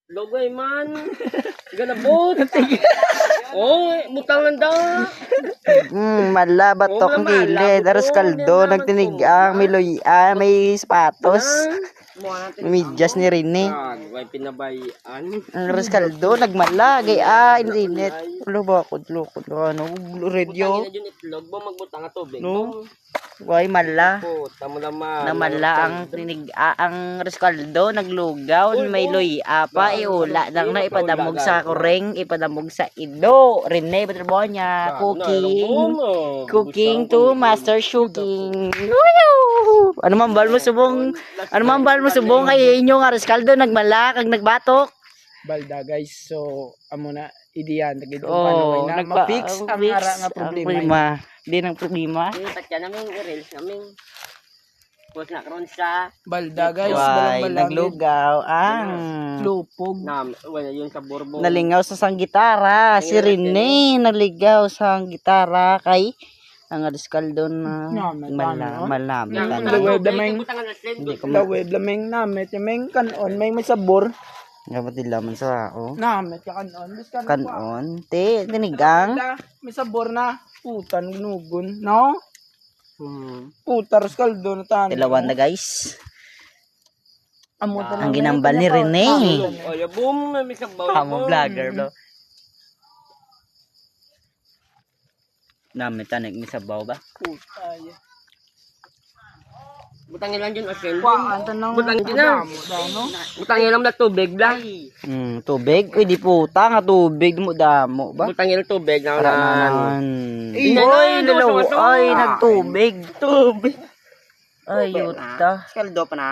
Logay man. Ganabot. Oh, butang nanda. Mala batok ng gilid. Aros kaldo, nagtinigang, may luya, may sapatos. Medyas ni Rene. May pinabayaan. Aros kaldo, nagmala, init. Luba ko, ano, radio. Butangin na dyan itlog mo, magbutang nga tubig No. mo. Way mala. Tamo naman. Namala ang ang reskaldo, naglugaw, may luya pa, iula lang na ipadamog sa kureng, ipadamog sa ido. Rene, batrabaho niya, cooking to master cooking. Ano man bal mo subong, kay inyo nga reskaldo, nagmala, kag nagbatok. Balda guys, so amo na idiyan Oh, ma-fix ang ara nga problema. Di nang problema. Patya namin i-reels namin. Pus na karon sa Balda guys, Way, balang-balang. naglugaw ang Lupog. wala yun sa Borbo. nalingaw sa sang gitara. Si Rene naligaw sa gitara kay ang reskaldo na malamit. Lawed lameng, Hindi ko lawed lameng namit, yung kanon, may sabor. Kapatid laman sa ako. Namit ka kanon, biskan Kanon. Tinigang. may sabor na. Putan, ginugon, no? Putar, skaldo na tayo. Ilawan na guys. Amo Ang ginambal ni Rene. Oya, boom, may sabaw. Amo vlogger bro. Namit tanig ni sabaw ba? Putay. Butangin lang dyan asin. Paan, tanong. Butangin din na. Butangin lang na tubig lang. Tubig. Uy, di puta nga tubig mo damo ba? Butangin lang tubig na Ay, nagtubig. Tubig. Ay, yuta. Skaldo pa na.